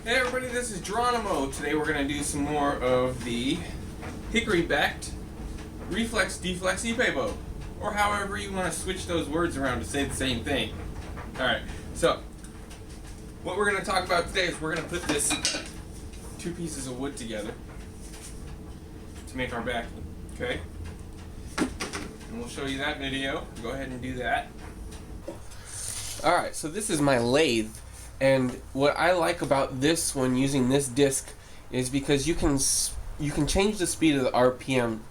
Hey everybody, this is Geronimo. Today we're going to do some more of the hickory-backed reflex deflex epapo, or however you want to switch those words around to say the same thing. Alright, so what we're going to talk about today is we're going to put this two pieces of wood together to make our backing, okay? And we'll show you that video. Go ahead and do that. Alright, so this is my lathe. And what I like about this when using this disc is because you can change the speed of the RPM.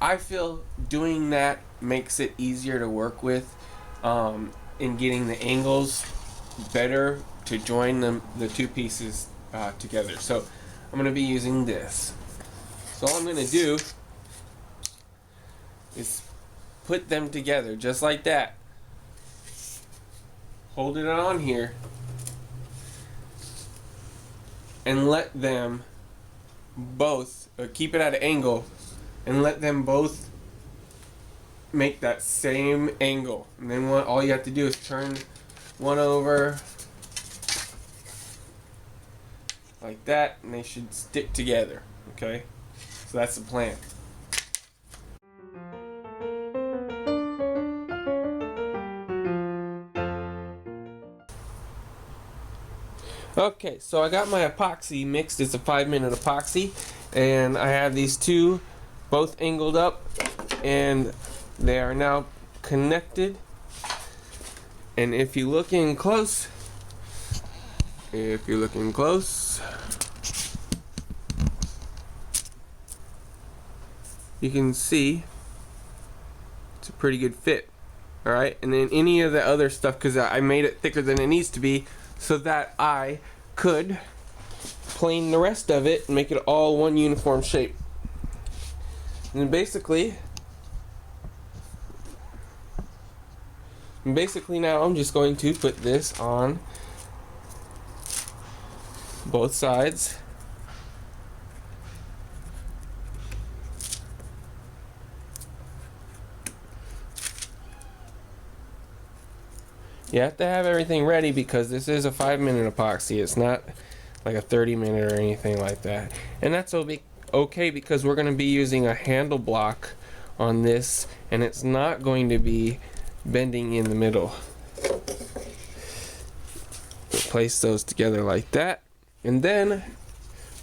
I feel doing that makes it easier to work with in getting the angles better to join the two pieces together. So I'm going to be using this. So all I'm going to do is put them together just like that. Hold it on here. And let them both, keep it at an angle, and let them both make that same angle. And then all you have to do is turn one over like that, and they should stick together. Okay? So that's the plan. Okay, so I got my epoxy mixed. It's a 5-minute epoxy, and I have these two both angled up, and they are now connected. And if you look in close, you can see it's a pretty good fit. Alright, and then any of the other stuff, because I made it thicker than it needs to be, so that I could plane the rest of it and make it all one uniform shape. And basically now I'm just going to put this on both sides. You have to have everything ready because this is a 5-minute epoxy. It's not like a 30-minute or anything like that. And that's okay because we're going to be using a handle block on this, and it's not going to be bending in the middle. Place those together like that, and then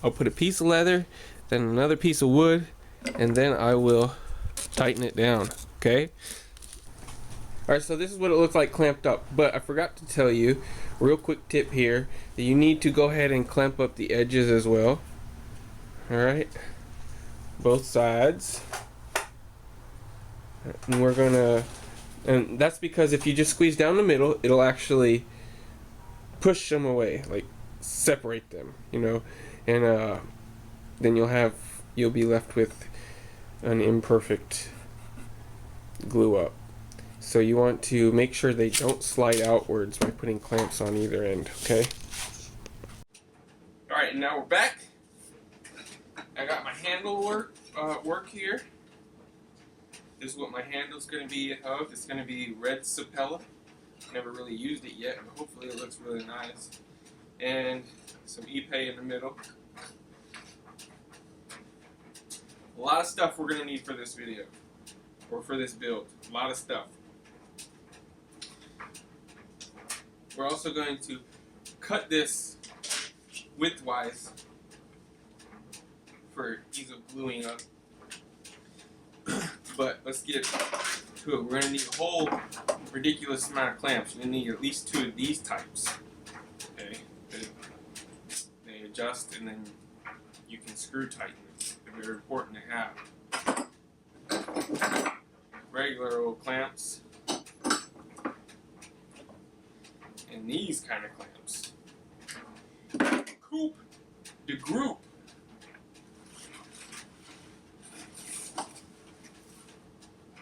I'll put a piece of leather, then another piece of wood, and then I will tighten it down. Okay? Alright, so this is what it looks like clamped up, but I forgot to tell you, real quick tip here, that you need to go ahead and clamp up the edges as well. Alright, both sides. And that's because if you just squeeze down the middle, it'll actually push them away, like separate them, you know, and then you'll be left with an imperfect glue up. So you want to make sure they don't slide outwards by putting clamps on either end, okay? Alright, now we're back. I got my handle work here. This is what my handle's going to be of. It's going to be red Sapella. Never really used it yet, but hopefully it looks really nice. And some epay in the middle. A lot of stuff we're going to need for this video, or for this build. A lot of stuff. We're also going to cut this widthwise for ease of gluing up. But let's get to it. We're going to need a whole ridiculous amount of clamps. You're going to need at least 2 of these types. Okay? They adjust and then you can screw tighten them. They're very important to have. Regular old clamps. And these kind of clamps. The group.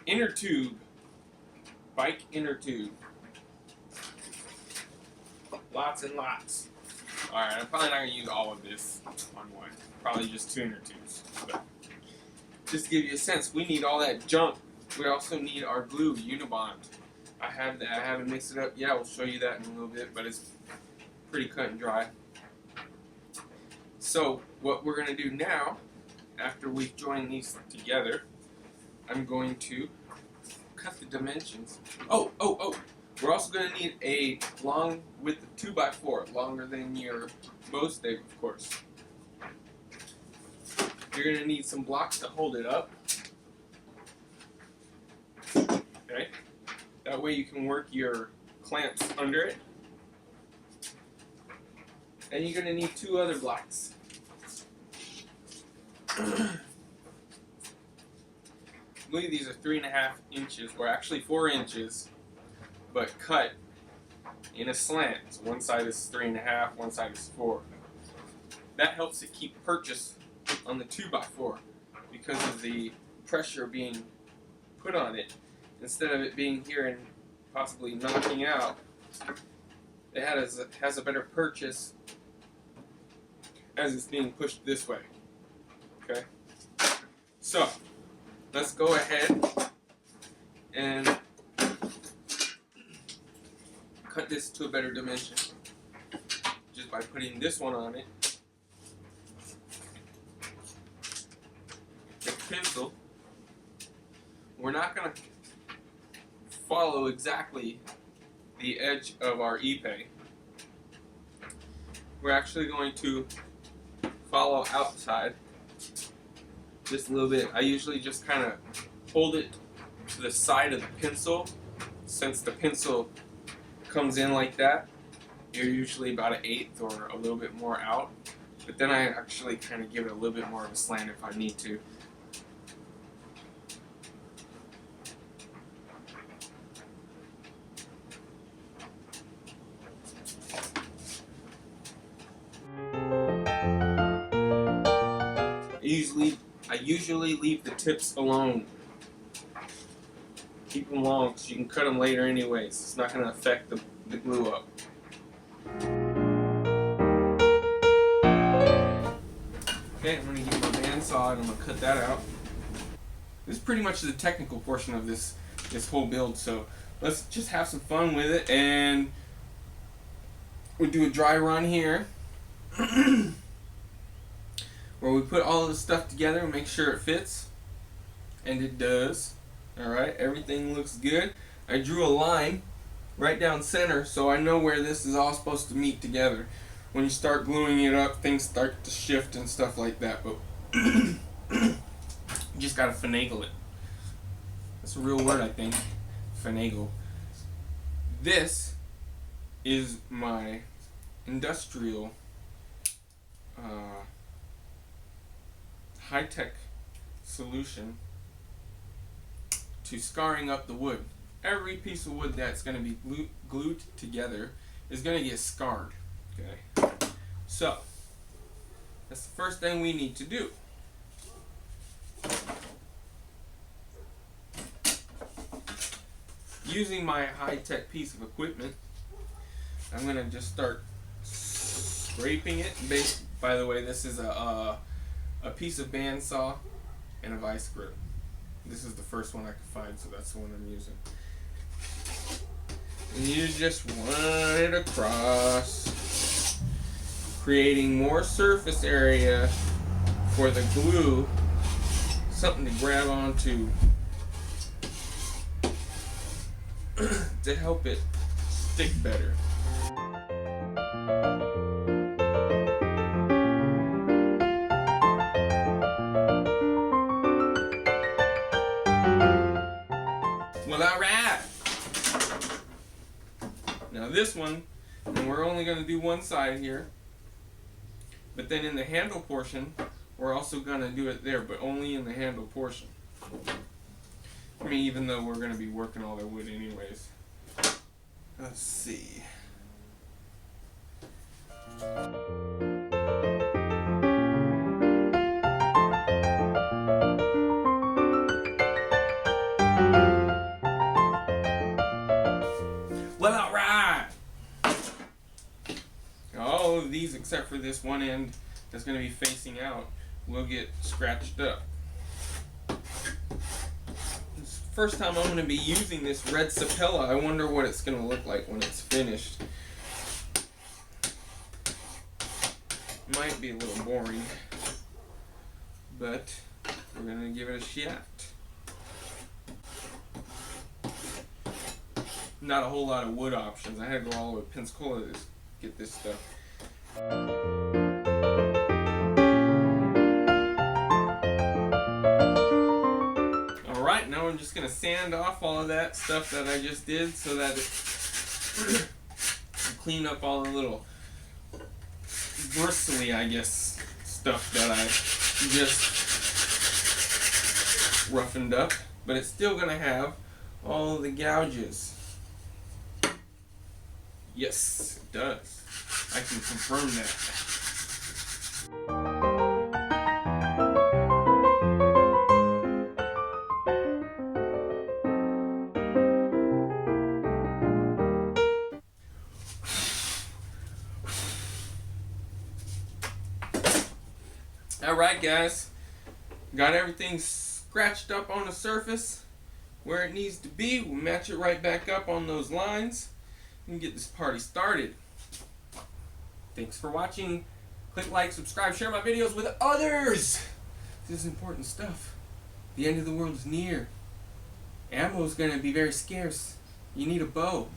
Inner tube. Bike inner tube. Lots and lots. Alright, I'm probably not going to use all of this on one. Probably just 2 inner tubes. But just to give you a sense, we need all that junk. We also need our glue, Unibond. I have that. I haven't mixed it up yet. I'll show you that in a little bit, but it's pretty cut and dry. So what we're going to do now, after we've joined these together, I'm going to cut the dimensions. Oh! We're also going to need a long width of 2x4, longer than your bow stave, of course. You're going to need some blocks to hold it up. Okay? That way you can work your clamps under it. And you're going to need 2 other blocks. I believe these are 3.5 inches, or actually 4 inches, but cut in a slant. So one side is 3.5, one side is 4. That helps it keep purchase on the 2x4 because of the pressure being put on it. Instead of it being here and possibly knocking out, it has a better purchase as it's being pushed this way. Okay? So, let's go ahead and cut this to a better dimension just by putting this one on it. The pencil, we're not going to follow exactly the edge of our epay. We're actually going to follow outside just a little bit. I usually just kind of hold it to the side of the pencil. Since the pencil comes in like that, you're usually about 1/8 or a little bit more out. But then I actually kind of give it a little bit more of a slant if I need to. I usually leave the tips alone. Keep them long because you can cut them later anyways. It's not going to affect the glue up. Okay, I'm going to get my bandsaw and I'm going to cut that out. This is pretty much the technical portion of this whole build, so let's just have some fun with it, and we'll do a dry run here. Where we put all of the stuff together and make sure it fits, and it does. Alright, everything looks good. I drew a line right down center so I know where this is all supposed to meet together. When you start gluing it up, things start to shift and stuff like that, but you just gotta finagle it. That's a real word, I think. Finagle. This is my industrial high-tech solution to scarring up the wood. Every piece of wood that's going to be glued together is going to get scarred. Okay, so that's the first thing we need to do. Using my high-tech piece of equipment, I'm going to just start scraping it. By the way, this is a piece of bandsaw and a vice grip. This is the first one I could find, so that's the one I'm using. And you just run it across, creating more surface area for the glue, something to grab onto to help it stick better. Well, alright. Now this one, and we're only going to do one side here, but then in the handle portion, we're also going to do it there, but only in the handle portion. I mean, even though we're going to be working all the wood anyways. Let's see. Well, alright! All of these, except for this one end that's going to be facing out, will get scratched up. This is the first time I'm going to be using this red sapella. I wonder what it's going to look like when it's finished. might be a little boring, but we're gonna give it a shot. Not a whole lot of wood options. I had to go all the way to Pensacola to get this stuff. Alright, now I'm just going to sand off all of that stuff that I just did so that it clean up all the little bristly, I guess, stuff that I just roughened up. But it's still going to have all of the gouges. Yes, it does. I can confirm that. Alright guys, got everything scratched up on the surface where it needs to be. We'll match it right back up on those lines and get this party started. Thanks for watching. Click like, subscribe, share my videos with others. This is important stuff. The end of the world is near. Ammo is going to be very scarce. You need a bow.